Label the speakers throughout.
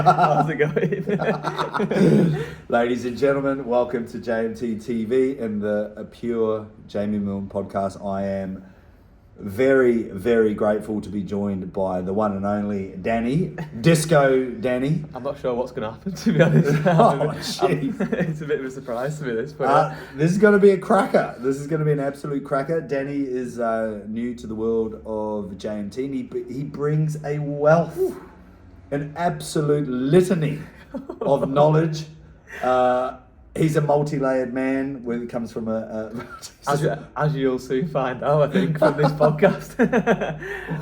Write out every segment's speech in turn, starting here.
Speaker 1: How's it going?
Speaker 2: Ladies and gentlemen, welcome to JMTTv and the Pure Jamie Milne podcast. I am very, very grateful to be joined by the one and only Danny, Disco Danny.
Speaker 1: I'm not sure what's going to happen, to be honest. It's a bit of a surprise to me, this. But
Speaker 2: this is going to be a cracker. This is going to be an absolute cracker. Danny is new to the world of JMT, and he brings a wealth, an absolute litany of knowledge. He's a multi-layered man when it comes from
Speaker 1: as you'll soon find out, I think, from this podcast.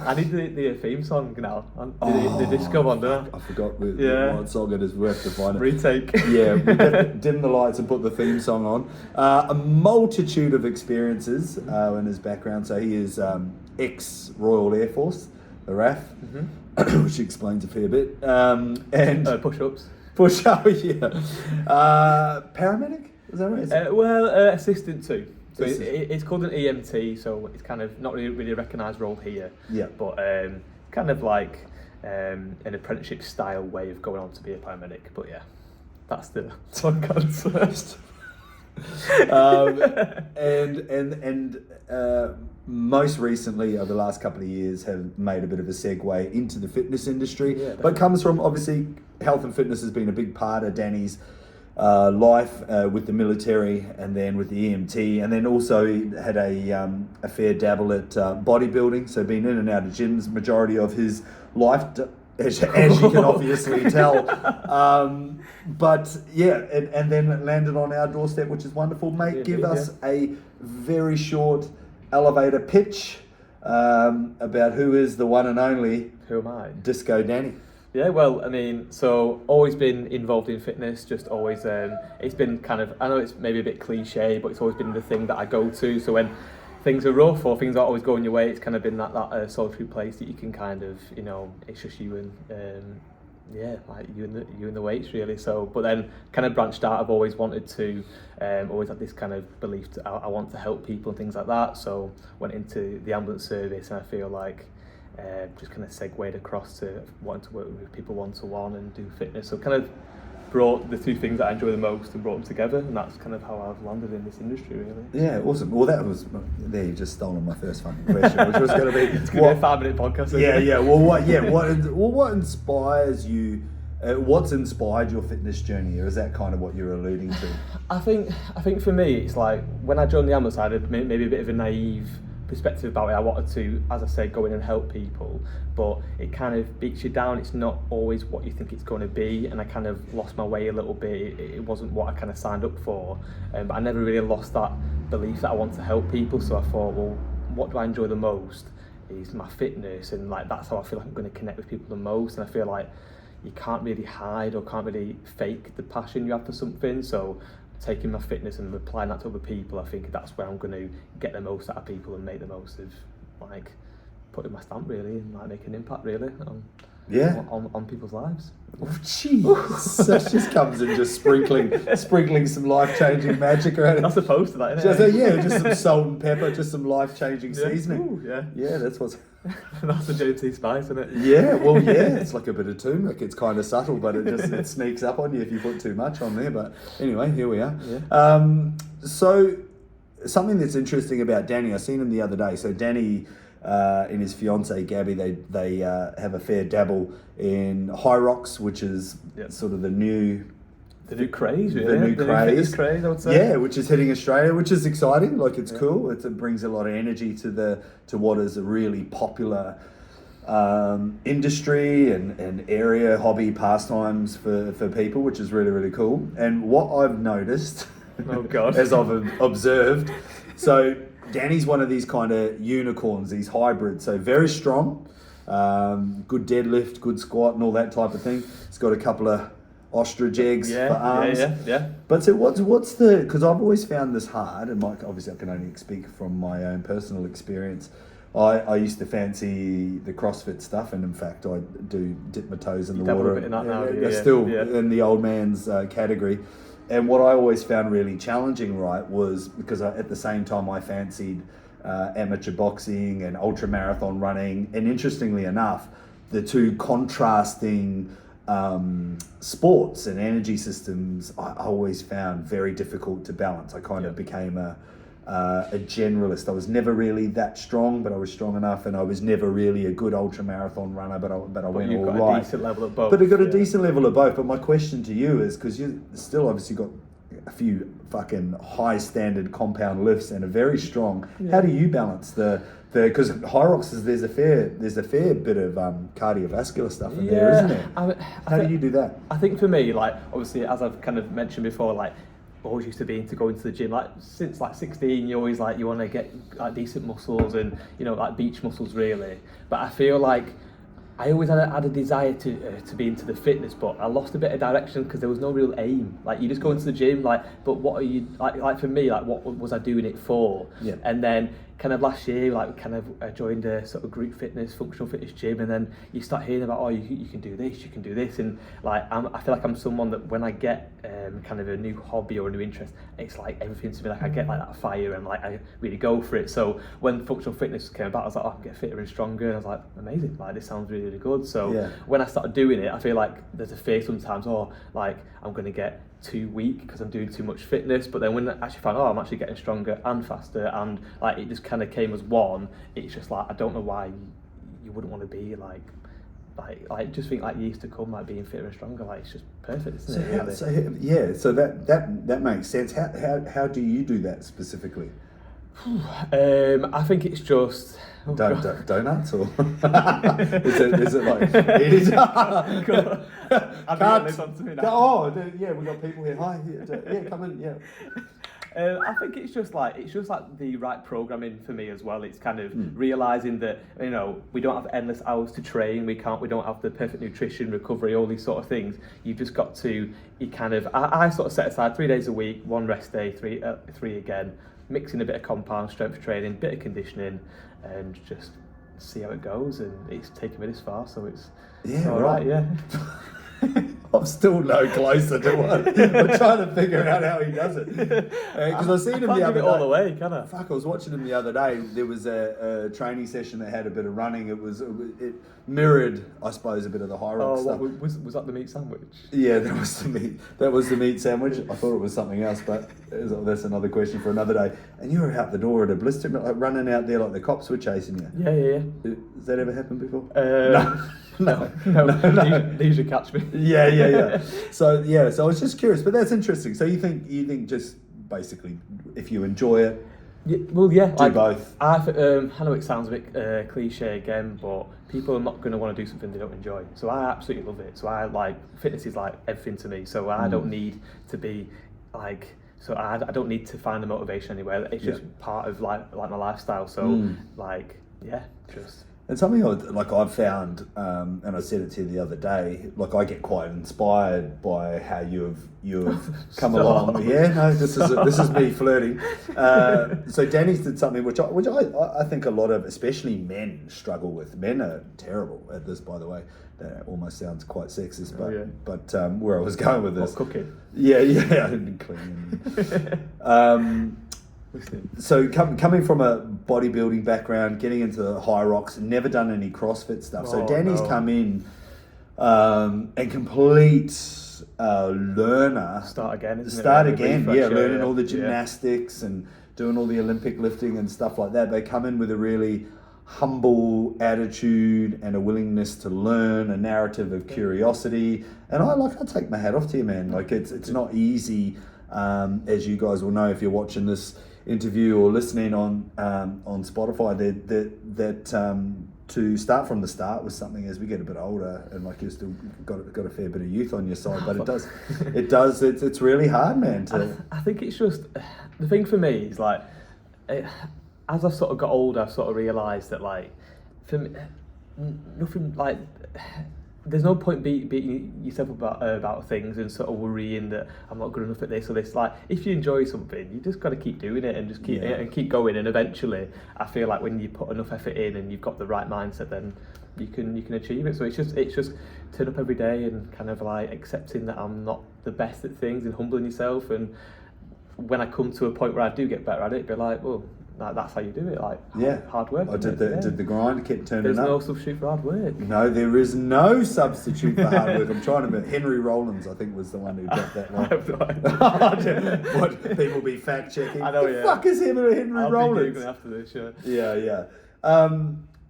Speaker 1: I need the theme song now. The disco one, don't I?
Speaker 2: I forgot what song it is. We have to find it.
Speaker 1: Retake.
Speaker 2: Yeah, we dim the lights and put the theme song on. A multitude of experiences in his background. So he is ex-Royal Air Force, the RAF, which explains a fair bit. And
Speaker 1: push-ups.
Speaker 2: Push-up, yeah. Paramedic? Is that right?
Speaker 1: Assistant too. So it's called an EMT, so it's kind of not really a recognised role here.
Speaker 2: Yeah.
Speaker 1: But kind of like an apprenticeship style way of going on to be a paramedic. But yeah, that's the podcast first.
Speaker 2: Most recently, over the last couple of years, have made a bit of a segue into the fitness industry.
Speaker 1: Yeah,
Speaker 2: but comes from, obviously, health and fitness has been a big part of Danny's life with the military and then with the EMT, and then also had a fair dabble at bodybuilding, so been in and out of gyms majority of his life, as you can obviously tell. But yeah, and then landed on our doorstep, which is wonderful. Mate, give us a very short elevator pitch about who is the one and only...
Speaker 1: Who am I?
Speaker 2: Disco Danny.
Speaker 1: Yeah, well, I mean, so always been involved in fitness, just always, it's been kind of, I know it's maybe a bit cliche, but it's always been the thing that I go to. So when things are rough or things aren't always going your way, it's kind of been that solitary place that you can kind of, it's just you and, like you and the weights really. So, but then kind of branched out, I've always wanted to, always had this kind of belief that I want to help people and things like that. So went into the ambulance service, and I feel like, just kind of segued across to wanting to work with people one-to-one and do fitness. So kind of brought the two things that I enjoy the most and brought them together, and that's kind of how I've landed in this industry, really.
Speaker 2: Yeah, awesome. Well, you've just stolen my first fucking question, which was going to be...
Speaker 1: It's going to be a 5-minute podcast.
Speaker 2: Yeah. What inspires you? What's inspired your fitness journey, or is that kind of what you're alluding to?
Speaker 1: I think for me, it's like when I joined the ambulance, I had maybe a bit of a naive perspective about it. I wanted to, as I say, go in and help people, but it kind of beats you down. It's not always what you think it's going to be, and I kind of lost my way a little bit. It wasn't what I kind of signed up for, but I never really lost that belief that I want to help people. So I thought, well, what do I enjoy the most is my fitness, and like that's how I feel like I'm going to connect with people the most. And I feel like you can't really hide or can't really fake the passion you have for something. So taking my fitness and applying that to other people, I think that's where I'm going to get the most out of people and make the most of, like, putting my stamp really and like make an impact really on people's lives.
Speaker 2: Oh, jeez. That just comes in just sprinkling some life-changing magic around it.
Speaker 1: That's opposed to that, isn't it?
Speaker 2: Just some salt and pepper, just some life-changing seasoning.
Speaker 1: Ooh,
Speaker 2: yeah, that's what's...
Speaker 1: That's the JMT spice, isn't it?
Speaker 2: Yeah, it's like a bit of turmeric. It's kind of subtle, but it sneaks up on you if you put too much on there. But anyway, here we are.
Speaker 1: Yeah.
Speaker 2: So something that's interesting about Danny, I seen him the other day. So Danny and his fiancée Gabby, they have a fair dabble in Hyrox, which is sort of the new
Speaker 1: craze, really.
Speaker 2: The new craze,
Speaker 1: I would say.
Speaker 2: Yeah, which is hitting Australia, which is exciting. Like, it's cool. It brings a lot of energy to what is a really popular industry and area, hobby, pastimes for people, which is really, really cool. And what I've noticed,
Speaker 1: oh God,
Speaker 2: as I've observed, so Danny's one of these kind of unicorns, these hybrids. So very strong, good deadlift, good squat, and all that type of thing. He's got a couple of ostrich eggs for arms.
Speaker 1: Yeah.
Speaker 2: But so what's the, because I've always found this hard, and obviously I can only speak from my own personal experience. I used to fancy the CrossFit stuff, and in fact I do dip my toes in the water.
Speaker 1: A bit in that now,
Speaker 2: still in the old man's category. And what I always found really challenging, right, was because at the same time I fancied amateur boxing and ultra marathon running, and interestingly enough, the two contrasting sports and energy systems, I always found very difficult to balance. I kind of became a generalist. I was never really that strong, but I was strong enough, and I was never really a good ultra marathon runner, but I went all right.
Speaker 1: You've got a decent level of both.
Speaker 2: But I got a decent level of both. But my question to you is, because you still obviously got a few fucking high standard compound lifts and are very strong. How do you balance because Hyrox there's a fair bit of cardiovascular stuff in there, isn't there? How do you do that?
Speaker 1: I think for me, like, obviously, as I've kind of mentioned before, like, always used to be into going to the gym. Like, since like 16, you always like, you want to get like decent muscles and, you know, like beach muscles really. But I feel like I always had a desire to be into the fitness, but I lost a bit of direction because there was no real aim. Like, you just go into the gym, like, but what are you, like for me, like, what was I doing it for?
Speaker 2: Yeah.
Speaker 1: And then kind of last year, like, kind of I joined a sort of group fitness, functional fitness gym, and then you start hearing about, oh, you can do this, and like, I feel like I'm someone that when I get kind of a new hobby or a new interest, it's like everything to me, like I get like that fire and like I really go for it. So when functional fitness came about, I was like, oh, I can get fitter and stronger, and I was like, amazing, like this sounds really, really good. So when I started doing it, I feel like there's a fear sometimes, oh, like I'm going to get too weak because I'm doing too much fitness. But then when I actually found, oh, I'm actually getting stronger and faster, and like it just kind of came as one, it's just like, I don't know why you wouldn't want to be like just think like years to come, like being fitter and stronger, like it's just perfect, isn't it? Really?
Speaker 2: So that makes sense. How do you do that specifically?
Speaker 1: I think it's just
Speaker 2: donuts or is it like it is? We got people here. Hi, come in.
Speaker 1: I think it's just like the right programming for me as well. It's kind of realizing that, you know, we don't have endless hours to train. We don't have the perfect nutrition, recovery, all these sort of things. You've just got to, I sort of set aside 3 days a week, one rest day, three again, mixing a bit of compound strength training, bit of conditioning, and just see how it goes. And it's taken me this far, so it's all right. Yeah.
Speaker 2: I'm still no closer to one. I'm trying to figure out how he does it. Because I seen him the other day.
Speaker 1: All the way, can I?
Speaker 2: Fuck, I was watching him the other day. There was a training session that had a bit of running. It mirrored, I suppose, a bit of the Hyrox stuff.
Speaker 1: Was that the meat sandwich?
Speaker 2: Yeah, that was the meat. That was the meat sandwich. I thought it was something else, but that's another question for another day. And you were out the door at a blister, like running out there like the cops were chasing you.
Speaker 1: Yeah.
Speaker 2: Has that ever happened before?
Speaker 1: No. They usually catch me.
Speaker 2: Yeah. So I was just curious, but that's interesting. So you think just basically if you enjoy it,
Speaker 1: do
Speaker 2: both.
Speaker 1: I know it sounds a bit cliche again, but people are not going to want to do something they don't enjoy. So I absolutely love it. So I like fitness is like everything to me. So I don't need to be like. So I don't need to find the motivation anywhere. It's just part of like my lifestyle. So just.
Speaker 2: And something I've found, and I said it to you the other day, like I get quite inspired by how you've come along. Yeah, no, this is me flirting. So Danny's did something which I think a lot of, especially men, struggle with. Men are terrible at this, by the way. That almost sounds quite sexist, but where I was going with this,
Speaker 1: cooking.
Speaker 2: Yeah, cleaning. So coming from a bodybuilding background, getting into the Hyrox, never done any CrossFit stuff. So Danny's come in and complete learner.
Speaker 1: Start again,
Speaker 2: learning all the gymnastics and doing all the Olympic lifting and stuff like that. They come in with a really humble attitude and a willingness to learn, a narrative of curiosity. And I take my hat off to you, man. Like it's not easy, as you guys will know if you're watching this interview or listening on Spotify, that to start from the start was something as we get a bit older, and like you've still got a fair bit of youth on your side, but it's really hard, man.
Speaker 1: I think it's just, the thing for me is like, as I've sort of got older, I've sort of realised that like, for me, nothing like, there's no point beating yourself about things and sort of worrying that I'm not good enough at this or this. Like, if you enjoy something, you just got to keep doing it and just keep going. And eventually, I feel like when you put enough effort in and you've got the right mindset, then you can achieve it. So it's just turn up every day and kind of like accepting that I'm not the best at things and humbling yourself. And when I come to a point where I do get better at it, be like, well, that's how you do it. Like hard work.
Speaker 2: I did the grind, kept turning
Speaker 1: There's
Speaker 2: up.
Speaker 1: no substitute for hard work.
Speaker 2: No, there is no substitute for hard work. I'm trying to remember. Henry Rollins, I think, was the one who got that one.
Speaker 1: I have no idea.
Speaker 2: What people be fact checking?
Speaker 1: I know,
Speaker 2: the fuck is Henry Rollins?
Speaker 1: I'll be after this, sure.
Speaker 2: Yeah.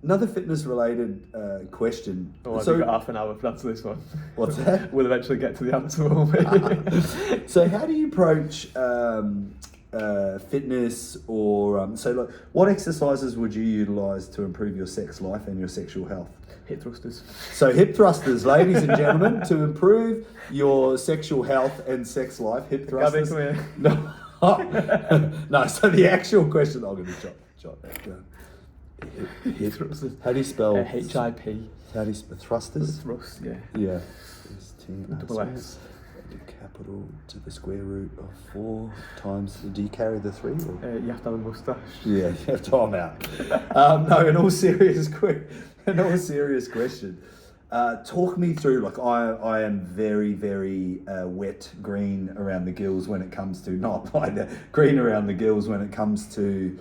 Speaker 2: Another fitness-related question.
Speaker 1: Oh, so, we've got half an hour to answer this one.
Speaker 2: What's that?
Speaker 1: We'll eventually get to the answer, won't we?
Speaker 2: So how do you approach fitness or... what exercises would you utilise to improve your sex life and your sexual health?
Speaker 1: Hip thrusters.
Speaker 2: So hip thrusters, ladies and gentlemen, to improve your sexual health and sex life, hip thrusters.
Speaker 1: Gabby, come
Speaker 2: No, no. So the actual question, I'm going to jot that down. Hip thrusters. How do you spell?
Speaker 1: HIP.
Speaker 2: How do you spell thrusters?
Speaker 1: Thrust, yeah.
Speaker 2: Yeah.
Speaker 1: Double S.
Speaker 2: Capital to the square root of 4 times. Do you carry the 3? Or?
Speaker 1: You have to have a moustache.
Speaker 2: Yeah, you have time out. No, in all serious question. Talk me through, like I am very, very wet green around the gills when it comes to, not like that, green around the gills when it comes to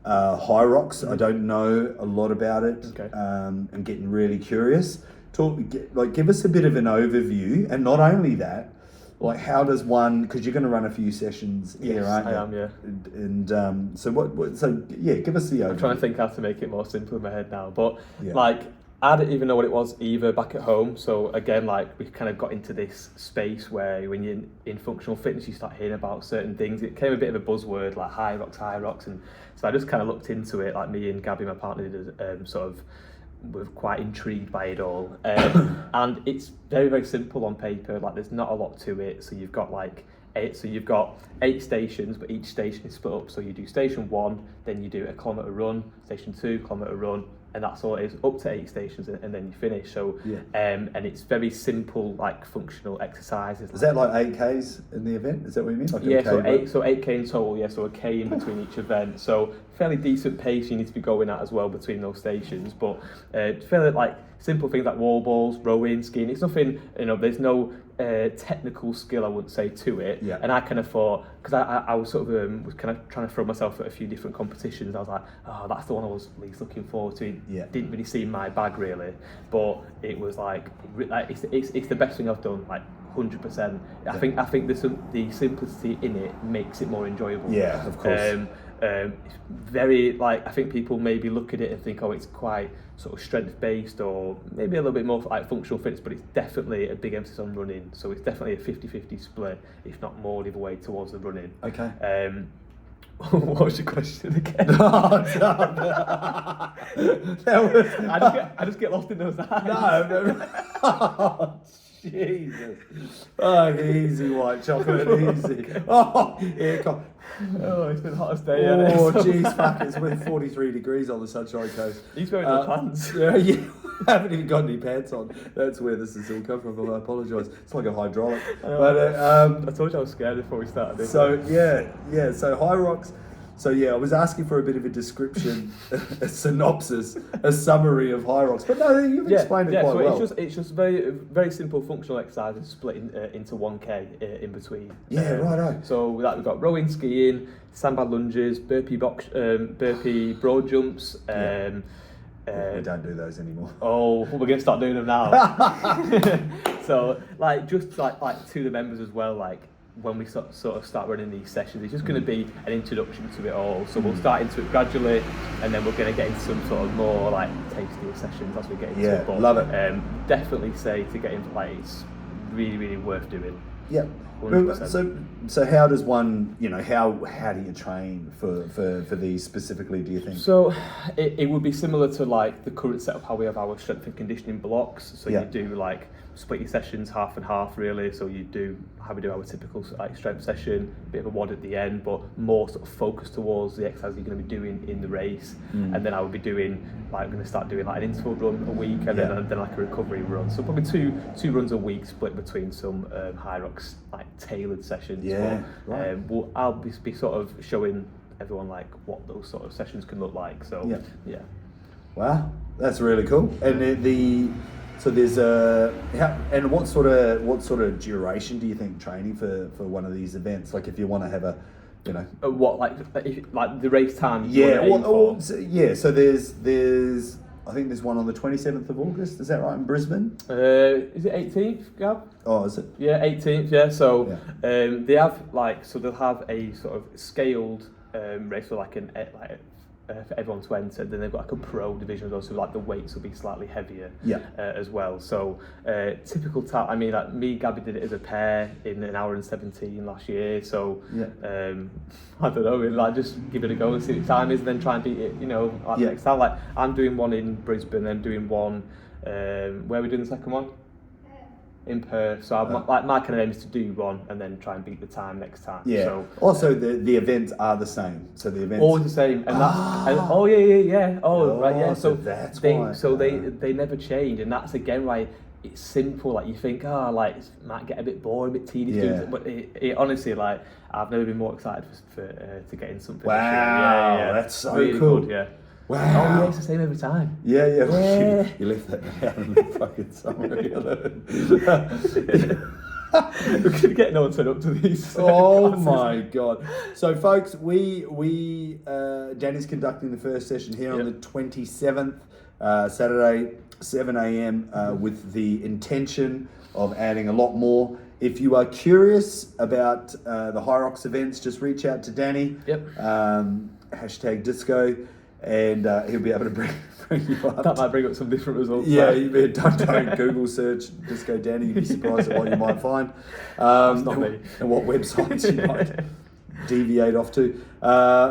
Speaker 2: Hyrox. I don't know a lot about it.
Speaker 1: Okay.
Speaker 2: I'm getting really curious. Give us a bit of an overview, and not only that, like how does one, because you're going to run a few sessions here, aren't you?
Speaker 1: I am, yeah.
Speaker 2: And so give us the overview.
Speaker 1: I'm trying to think how to make it more simple in my head now, but I didn't even know what it was either back at home. So again, like we kind of got into this space where when you're in functional fitness, you start hearing about certain things. It became a bit of a buzzword, like Hyrox, and so I just kind of looked into it. Like me and Gabby, my partner, did we're quite intrigued by it all, and it's very, very simple on paper. Like there's not a lot to it. So you've got 8 stations, but each station is split up. So you do station 1, then you do a kilometre run, station 2, kilometre run, and that's all it is, up to 8 stations, and then you finish. So, and it's very simple, like functional exercises.
Speaker 2: Is that like 8Ks in the event? Is that what you mean? Like
Speaker 1: so 8K in total, so a K in between each event. So fairly decent pace you need to be going at as well between those stations. But fairly like simple things like wall balls, rowing, skiing. It's nothing, there's no technical skill, I wouldn't say, to it.
Speaker 2: Yeah.
Speaker 1: And I kind of thought, because I was sort of was kind of trying to throw myself at a few different competitions. I was like, oh, that's the one I was least looking forward to.
Speaker 2: Yeah.
Speaker 1: Didn't really seem my bag really, but it was like it's the best thing I've done, like 100%. I think the simplicity in it makes it more enjoyable.
Speaker 2: Yeah, of course.
Speaker 1: It's very, like, I think people maybe look at it and think, oh, it's quite sort of strength based or maybe a little bit more like functional fitness, but it's definitely a big emphasis on running. So it's definitely a 50-50 split, if not more, the other way towards the running.
Speaker 2: Okay.
Speaker 1: What was your question again? I just get lost in those eyes.
Speaker 2: No. Oh, Jesus. Oh, easy white chocolate, easy. Oh, here come.
Speaker 1: Oh, it's been the hottest day.
Speaker 2: Oh, jeez, fuck, it's been 43 degrees on the Sunshine Coast.
Speaker 1: He's wearing no pants.
Speaker 2: Yeah, I haven't even got any pants on. That's where this has all come from, but I apologise. It's like a hydraulic. But
Speaker 1: I told you I was scared before we started this.
Speaker 2: So, so Hyrox. So I was asking for a bit of a description, a synopsis, a summary of Hyrox. But no, you've explained it quite well.
Speaker 1: It's just very, very simple functional exercises split into 1K in between.
Speaker 2: Yeah, right.
Speaker 1: So we've got rowing, skiing, sandbag lunges, burpee broad jumps.
Speaker 2: We don't do those anymore.
Speaker 1: Oh, we're going to start doing them now. So just to the members as well, like, when we sort of start running these sessions, it's just going to be an introduction to it all. So we'll start into it gradually, and then we're going to get into some sort of more like tastier sessions as we get into it. But,
Speaker 2: love it.
Speaker 1: Definitely say to get into it's really, really worth doing.
Speaker 2: Yeah. 100%. So how does one, how do you train for these specifically, do you think?
Speaker 1: So it would be similar to like the current setup, how we have our strength and conditioning blocks. So you do like split your sessions half and half really. So you do how we do our typical like strength session, a bit of a WOD at the end, but more sort of focused towards the exercise you're going to be doing in the race. And then I would be doing I'm going to start doing like an interval run a week, and then like a recovery run. So probably two runs a week split between some Hyrox like tailored sessions.
Speaker 2: Yeah,
Speaker 1: right. I'll be sort of showing everyone like what those sort of sessions can look like. So yeah.
Speaker 2: Wow, that's really cool. And so there's and what sort of duration do you think training for one of these events? Like if you want to have you know.
Speaker 1: What, like the race time?
Speaker 2: Yeah,
Speaker 1: you wanna aim for?
Speaker 2: so there's I think there's one on the 27th of August. Is that right, in Brisbane?
Speaker 1: Is it 18th, Gab?
Speaker 2: Oh, is it?
Speaker 1: Yeah, 18th. Yeah. So they have they'll have a sort of scaled race for for everyone to enter. Then they've got like a pro division as well, so like the weights will be slightly heavier. As well. So typical time. I mean, like me, Gabby did it as a pair in 1 hour and 17 last year. So I don't know, like just give it a go and see what the time is, and then try and beat it. Next time. Like I'm doing one in Brisbane, I'm doing one. Where are we doing the second one? In Perth. So my kind of aim is to do one and then try and beat the time next time.
Speaker 2: Yeah.
Speaker 1: So
Speaker 2: also, the events are the same. So the events
Speaker 1: always the same, and yeah. Right, yeah. So
Speaker 2: that's
Speaker 1: they
Speaker 2: why.
Speaker 1: they never change, and that's again why it's simple. Like you think, it might get a bit boring, a bit tedious, but it honestly, like I've never been more excited for to get in something.
Speaker 2: Wow,
Speaker 1: this year. Yeah.
Speaker 2: that's so
Speaker 1: really
Speaker 2: cool.
Speaker 1: Good, yeah.
Speaker 2: Wow.
Speaker 1: Oh yeah, it's the same every time.
Speaker 2: Yeah.
Speaker 1: Yeah.
Speaker 2: You left that down in the fucking summary.
Speaker 1: We're gonna get no one turned up to these.
Speaker 2: Oh
Speaker 1: classes.
Speaker 2: my god! So, folks, we Danny's conducting the first session here on the 27th, Saturday, 7 a.m. With the intention of adding a lot more. If you are curious about the Hyrox events, just reach out to Danny.
Speaker 1: Yep.
Speaker 2: Hashtag disco, and he'll be able to bring you up.
Speaker 1: That might bring up some different results.
Speaker 2: Yeah, don't Google search Disco Danny. You'd be surprised at what you might find.
Speaker 1: That's not me.
Speaker 2: And what websites you might deviate off to.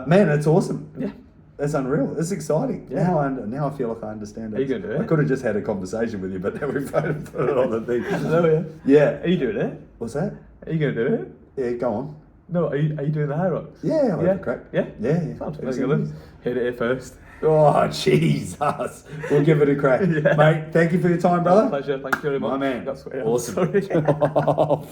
Speaker 2: Man, that's awesome.
Speaker 1: Yeah.
Speaker 2: That's unreal. That's exciting.
Speaker 1: Yeah.
Speaker 2: Now I feel like I understand it.
Speaker 1: Are you going to do it?
Speaker 2: I could have just had a conversation with you, but now we've put it on the thing.
Speaker 1: No,
Speaker 2: Yeah.
Speaker 1: Are you doing it?
Speaker 2: What's that?
Speaker 1: Are you going to do it?
Speaker 2: Yeah, go on.
Speaker 1: No, are you doing the Hyrox?
Speaker 2: Yeah, I'll have a crack.
Speaker 1: Yeah?
Speaker 2: Yeah.
Speaker 1: Sounds good. Hit it here first.
Speaker 2: Oh, Jesus. We'll give it a crack.
Speaker 1: Yeah.
Speaker 2: Mate, thank you for your time, brother.
Speaker 1: Pleasure. Thank you very much.
Speaker 2: My man.
Speaker 1: That's what,
Speaker 2: Awesome.
Speaker 1: Sorry.